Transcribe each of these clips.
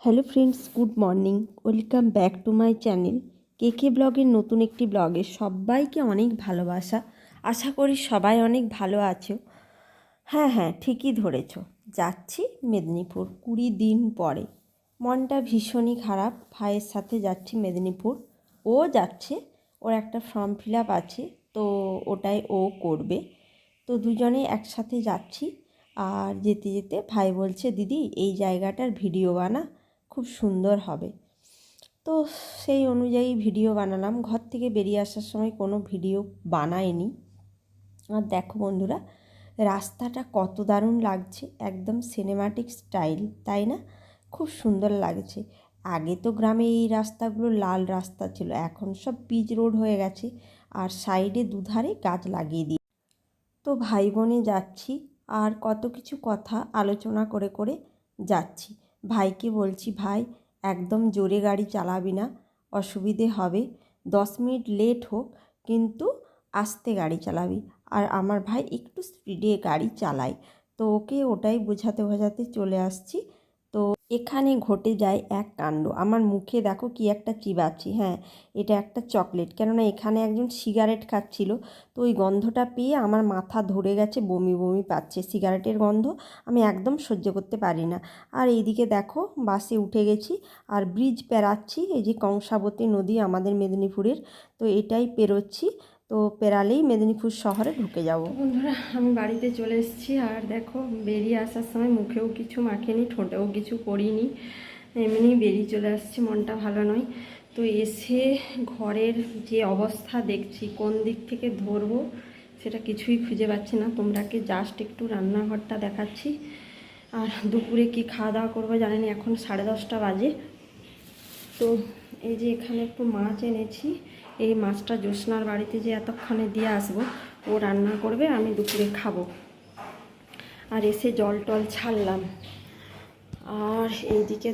Hello friends, good morning. Welcome back to my channel কে ব্লগের নতুন একটি ব্লগে সবাইকে অনেক ভালোবাসা। আশা করি সবাই অনেক ভালো আছো। হ্যাঁ, ঠিকই ধরেছ। যাচ্ছি মেদিনীপুর 20 দিন পরে। মনটা ভীষণই খারাপ। ভাইয়ের সাথে যাচ্ছি মেদিনীপুর। ও যাচ্ছে, ওর একটা ফর্ম ফিল আপ আছে, তো ওটাই ও করবে। তো দুজনে একসাথে যাচ্ছি। আর যেতে যেতে ভাই বলছে, দিদি এই জায়গাটার ভিডিও বানা, খুব সুন্দর হবে। তো সেই অনুযায়ী ভিডিও বানালাম। ঘর থেকে বেরিয়ে আসার সময় কোনো ভিডিও বানাইনি। আর দেখো বন্ধুরা, রাস্তাটা কত দারুণ লাগছে, একদম সিনেমাটিক স্টাইল, তাই না? খুব সুন্দর লাগছে। আগে তো গ্রামে এই রাস্তাগুলো লাল রাস্তা ছিল, এখন সব পিচ রোড হয়ে গেছে। আর সাইডে দুধারে গাছ লাগিয়ে দিই। তো ভাই বোনে যাচ্ছি, আর কত কিছু কথা আলোচনা করে করে যাচ্ছি। ভাইকে বলছি, ভাই একদম জোরে গাড়ি চালাবি না, অসুবিধে হবে। 10 মিনিট লেট হোক, কিন্তু আস্তে গাড়ি চালাবি। আর আমার ভাই একটু স্পিডে গাড়ি চালায়, তো ওকে ওটাই বোঝাতে বোঝাতে চলে আসছি। তো এখানে ঘটে যায় এক কাণ্ড। আমার মুখে দেখো কি একটা চিবাচ্ছি। হ্যাঁ, এটা একটা চকলেট, কেননা এখানে একজন সিগারেট খাচ্ছিল। তো ওই গন্ধটা পেয়ে আমার মাথা ধরে গেছে, বমি বমি পাচ্ছে। সিগারেটের গন্ধ আমি একদম সহ্য করতে পারি না। আর এইদিকে দেখো বাসে উঠে গেছি, আর ব্রিজ পেরাচ্ছি। এই যে কংসাবতী নদী আমাদের মেদিনীপুরের, তো এটাই পেরোচ্ছি। তো পেরালেই মেদিনীপুর শহরে ঢুকে যাব। বন্ধুরা, আমি বাড়িতে চলে এসেছি। আর দেখো, বেরিয়ে আসার সময় মুখেও কিছু মাখিনি, ঠোঁটেও কিছু করিনি, এমনি বেরিয়ে চলে আসছি। মনটা ভালো নয়। তো এসে ঘরের যে অবস্থা দেখছি, কোন দিক থেকে ধরবো সেটা কিছুই খুঁজে পাচ্ছি না। তোমরাকে জাস্ট একটু রান্নাঘরটা দেখাচ্ছি। আর দুপুরে কি খাওয়া দাওয়া করবো জানি না, এখন 10:30 বাজে। তো এই যে এখানে একটু মাছ এনেছি। এই মাছটা জ্যোৎস্নার বাড়িতে যে এতক্ষণে দিয়ে আসবো, ও রান্না করবে, আমি দুপুরে খাবো। আর এসে জল টল ছাড়লাম। আর এইদিকে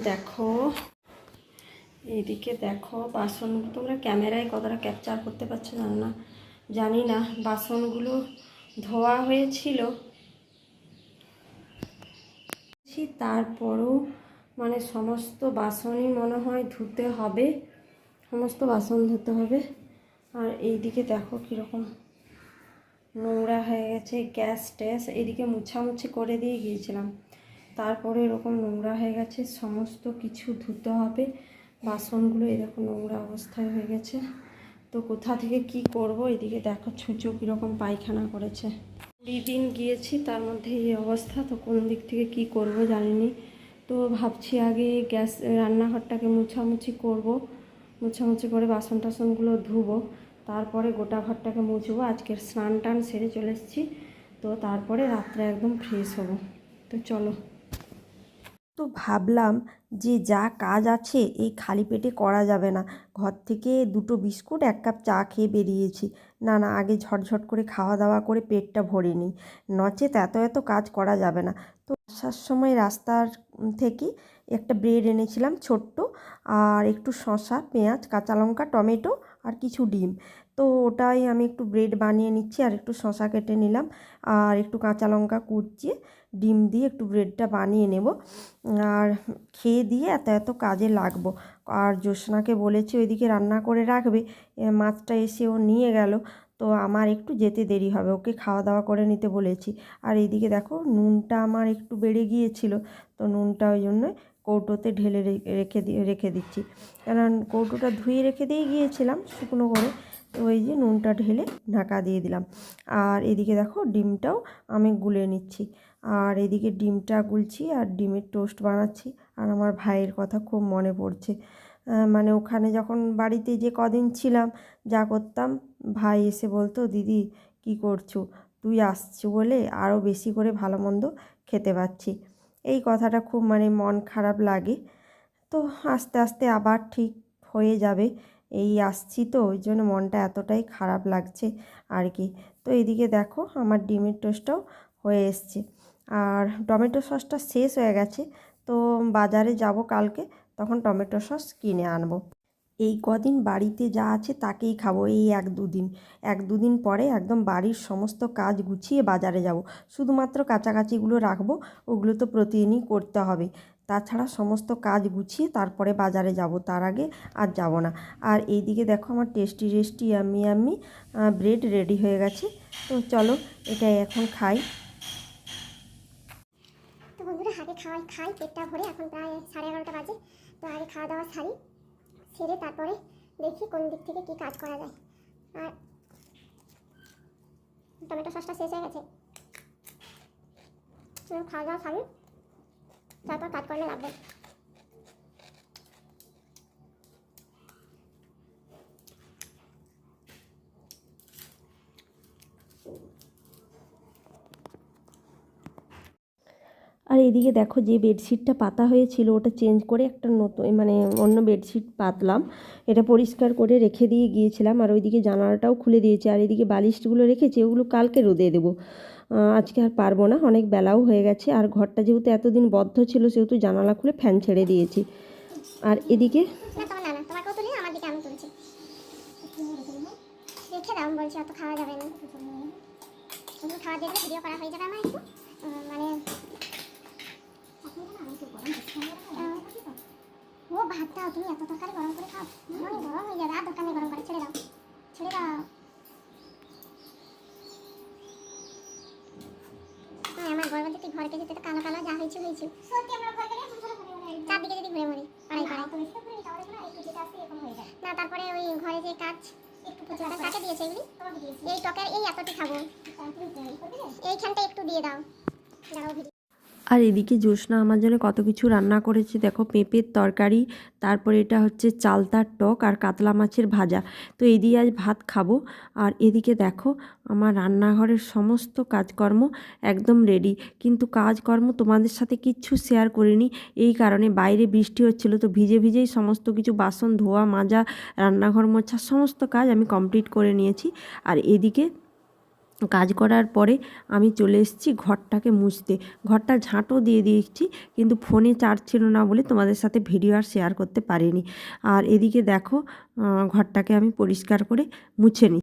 দেখো বাসন, তোমরা ক্যামেরায় কতটা ক্যাপচার করতে পারছো জানি না। বাসনগুলো ধোয়া হয়েছিল, তারপরও মানে সমস্ত বাসনই মনে হয় ধুতে হবে, সমস্ত বাসন ধুতে হবে। আর এইদিকে দেখো কীরকম নোংরা হয়ে গেছে, গ্যাস ট্যাস এদিকে মুছামুছি করে দিয়ে গিয়েছিলাম, তারপরে এরকম নোংরা হয়ে গেছে। সমস্ত কিছু ধুতে হবে। বাসনগুলো এরকম নোংরা অবস্থায় হয়ে গেছে। তো কোথা থেকে কি করব। এদিকে দেখো ছুঁচো কীরকম পায়খানা করেছে। 20 দিন গিয়েছি, তার মধ্যে এই অবস্থা। তো কোন দিক থেকে কি করব জানিনি। তো ভাবছি আগে রান্নাঘরটাকে মুছামুছি করব, মুছামুছি করে বাসন টাসনগুলো ধুবো, তারপরে গোটা ঘরটাকে মুছবো। আজকের স্নান টান সেরে চলে এসেছি, তো তারপরে রাত্রে একদম ফ্রেশ হব। তো চলো। তো ভাবলাম যে যা কাজ আছে এই খালি পেটে করা যাবে না। ঘর থেকে 2টো বিস্কুট 1 কাপ চা খেয়ে বেরিয়েছি। না, আগে ঝটঝট করে খাওয়া দাওয়া করে পেটটা ভরে নিই, নচেত এত কাজ করা যাবে না। তো আসার সময় রাস্তার থেকে একটা ব্রেড এনেছিলাম ছোট্ট, আর একটু শসা, পেঁয়াজ, কাঁচা লঙ্কা, টমেটো আর কিছু ডিম। তো ওটাই আমি একটু ব্রেড বানিয়ে নিচ্ছি। আর একটু শসা কেটে নিলাম, আর একটু কাঁচা লঙ্কা কুচিয়ে ডিম দিয়ে একটু ব্রেডটা বানিয়ে নেব। আর খেয়ে দিয়ে এত কাজে লাগবো। আর জ্যোৎস্নাকে বলেছি ওইদিকে রান্না করে রাখবে। মাছটা এসে ও নিয়ে গেল, তো আমার একটু যেতে দেরি হবে, ওকে খাওয়া দাওয়া করে নিতে বলেছি। আর এইদিকে দেখো নুনটা আমার একটু বেড়ে গিয়েছিল, তো নুনটা ওই জন্য কৌটোতে ঢেলে রেখে দিচ্ছি। কারণ কৌটোটা ধুয়ে রেখে দিয়ে গিয়েছিলাম শুকনো করে, তো ওই যে নুনটা ঢেলে ঢাকা দিয়ে দিলাম। আর এদিকে দেখো ডিমটাও আমি গুলে নিচ্ছি। আর এদিকে ডিমটা গুলছি আর ডিমের টোস্ট বানাচ্ছি। আর আমার ভাইয়ের কথা খুব মনে পড়ছে। মানে ওখানে যখন বাড়িতে যে কদিন ছিলাম, যা করতাম, ভাই এসে বলতো, দিদি কি করছো, তুই আসছো বলে আরও বেশি করে ভালো মন্দ খেতে পাচ্ছি। এই কথাটা খুব মানে মন খারাপ লাগে। তো আস্তে আস্তে আবার ঠিক হয়ে যাবে। এই আসছি তো, ওই জন্য মনটা এতটাই খারাপ লাগছে আর কি। তো এইদিকে দেখো আমার ডিমের টোস্টটাও হয়ে এসছে। আর টমেটো সসটা শেষ হয়ে গেছে, তো বাজারে যাব কালকে, তখন টমেটো সস কিনে আনবো। এই কদিন বাড়িতে যা আছে তাকেই খাবো। এই এক দুদিন পরে একদম বাড়ির সমস্ত কাজ গুছিয়ে বাজারে যাব। শুধুমাত্র কাছাকাছিগুলো রাখবো, ওগুলো তো প্রতিদিনই করতে হবে। তাছাড়া সমস্ত কাজ গুছিয়ে তারপরে বাজারে যাব, তার আগে আর যাব না। আর এইদিকে দেখো আমার টেস্টি ইয়াম্মি ব্রেড রেডি হয়ে গেছে। তো চলো এটাই এখন খাই। তো বন্ধুরা আগে খাই পেটটা ভরে, এখন প্রায় 11:30 বাজে। তো আগে খাওয়া দাওয়া সেরে তারপরে দেখি কোন দিক থেকে কি কাজ করা যায়। আর টমেটো সসটা শেষ হয়ে গেছে, খাওয়া দাওয়া সারি তারপর কাজকর্মে লাগবে। আর এদিকে দেখো যে বেডশিটটা পাতা হয়েছিল ওটা চেঞ্জ করে একটা নতুন মানে অন্য বেডশিট পাতলাম। এটা পরিষ্কার করে রেখে দিয়ে গিয়েছিলাম। আর ওইদিকে জানালাটাও খুলে দিয়েছি। আর এদিকে বালিশগুলো রেখেছি, ওগুলো কালকে রোদে দেবো, আজকে আর পারবো না, অনেক বেলাও হয়ে গেছে। আর ঘরটা যেহেতু এতদিন বদ্ধ ছিল সেহেতু জানালা খুলে ফ্যান ছেড়ে দিয়েছি। আর এদিকে রেখে দাও বলছি, অত খাওয়া যাবে না। খাওয়া দেখলে ভিডিও করা হয়ে যাবে আমার একটু মানে ও ভাত দাও, তুমি এত তরকারি গরম করে খাও, গরম হয়ে যাবে। আর দোকানে গরম করে ছেড়ে দাও। আমার ঘর বলতে তুই ঘরকে যেতে তো কালো যা হয়েছে সত্যি। আমরা ঘর গেলে চারদিকে যদি ঘুরে মরি পাড়াই না, তারপরে ওই ঘরে যে কাজ একটু কাকে দিয়েছে এগুলি, এই টকের এই এতটি খাবো, এইখানটা একটু দিয়ে দাও। আর এদিকে জ্যোৎস্না আমার জন্য কত কিছু রান্না করেছে দেখো, পেঁপের তরকারি, তারপরে এটা হচ্ছে চালতার টক আর কাতলা মাছের ভাজা। তো এই দিয়ে আজ ভাত খাবো। আর এদিকে দেখো আমার রান্নাঘরের সমস্ত কাজকর্ম একদম রেডি, কিন্তু কাজকর্ম তোমাদের সাথে কিচ্ছু শেয়ার করিনি। এই কারণে বাইরে বৃষ্টি হচ্ছিল, তো ভিজেই সমস্ত কিছু বাসন ধোয়া মাজা রান্নাঘর মোছা সমস্ত কাজ আমি কমপ্লিট করে নিয়েছি। আর এদিকে কাজ করার পরে আমি চলে এসেছি ঘরটাকে মুছতে। ঘরটা ঝাঁটও দিয়ে দিয়েছি, কিন্তু ফোনে চার্জ ছিল না বলে তোমাদের সাথে ভিডিও আর শেয়ার করতে পারিনি। আর এদিকে দেখো ঘরটাকে আমি পরিষ্কার করে মুছে নিই।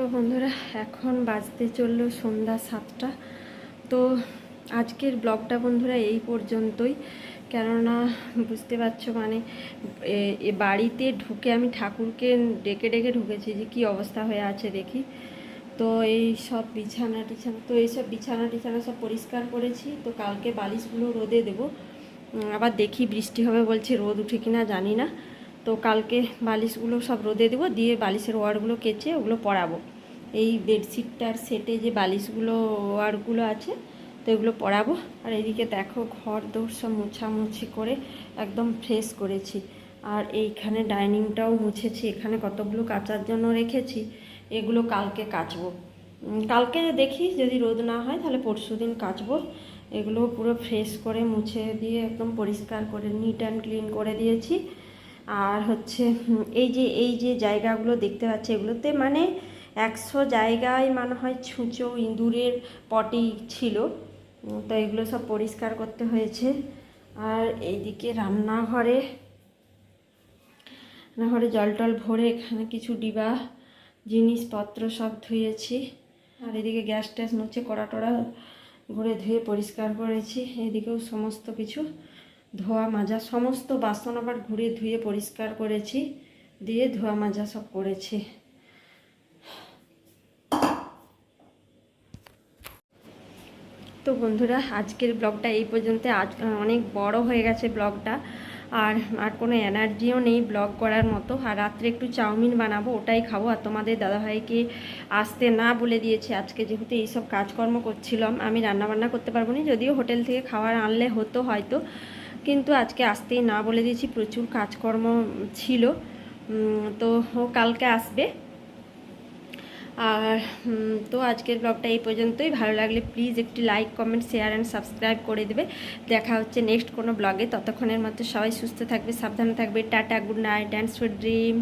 তো বন্ধুরা এখন বাজতে চললো সন্ধ্যা 7টা। তো আজকের ব্লগটা বন্ধুরা এই পর্যন্তই, কেননা বুঝতে পারছো মানে বাড়িতে ঢুকে আমি ঠাকুরকে ডেকে ঢুকেছি যে কি অবস্থা হয়ে আছে দেখি। তো এই সব বিছানা টিছানা সব পরিষ্কার করেছি। তো কালকে বালিশগুলো রোদে দেবো, আবার দেখি বৃষ্টি হবে বলছে, রোদ উঠে কিনা জানি না। তো কালকে বালিশগুলো সব রোদে দেবো, দিয়ে বালিশের ওয়ারগুলো কেচে ওগুলো পরাবো। এই বেডশিটটার সেটে যে বালিশগুলো ওয়ারগুলো আছে তো এগুলো পরাবো। আর এদিকে দেখো ঘর দৌড় সব মোছামুছি করে একদম ফ্রেশ করেছি। আর এইখানে ডাইনিংটাও মুছেছি, এখানে কতগুলো কাচার জন্য রেখেছি, এগুলো কালকে কাচবো। কালকে দেখি যদি রোদ না হয় তাহলে পরশুদিন কাচবো। এগুলো পুরো ফ্রেশ করে মুছে দিয়ে একদম পরিষ্কার করে নিট অ্যান্ড ক্লিন করে দিয়েছি। আর হচ্ছে এই যে জায়গাগুলো দেখতে পাচ্ছি, এগুলোতে মানে 100 জায়গায় মনে হয় ছুঁচো ইঁদুরের পটি ছিল, তো এগুলো সব পরিষ্কার করতে হয়েছে। আর এইদিকে রান্নাঘরে জল টল ভরে এখানে কিছু ডিবা জিনিসপত্র সব ধুয়েছি। আর এদিকে গ্যাস ট্যাস মুছে কড়া টড়া ঘুরে ধুয়ে পরিষ্কার করেছি। এদিকেও সমস্ত কিছু ধোয়া মাজা, সমস্ত বাসন আবার ঘুরে ধুয়ে পরিষ্কার করেছি, দিয়ে ধোয়া মাজা সব করেছি। তো তো বন্ধুরা আজকের ব্লগটা এই পর্যন্ত। আজ অনেক বড় হয়ে গেছে ব্লগটা, আর কোনো এনার্জিও নেই ব্লগ করার মতো। আর রাত্রে একটু চাউমিন বানাবো, ওটাই খাবো। আর তোমাদের দাদাভাইকে আসতে না বলে দিয়েছে আজকে, যেহেতু এইসব কাজকর্ম করছিলাম। আমি রান্নাবান্না করতে পারবো না, যদিও হোটেল থেকে খাবার আনলে হতো হয়তো, কিন্তু আজকে আসতেই না বলে দিয়েছি, প্রচুর কাজকর্ম ছিল। তো ও কালকে আসবে। আর তো আজকের ব্লগটা এই পর্যন্তই। ভালো লাগলে প্লিজ একটি like, comment, share and subscribe করে দেবে। দেখা হচ্ছে নেক্সট কোনো ব্লগে। ততক্ষণের মধ্যে সবাই সুস্থ থাকবে, সাবধানে থাকবে। Tata, good night and sweet dream.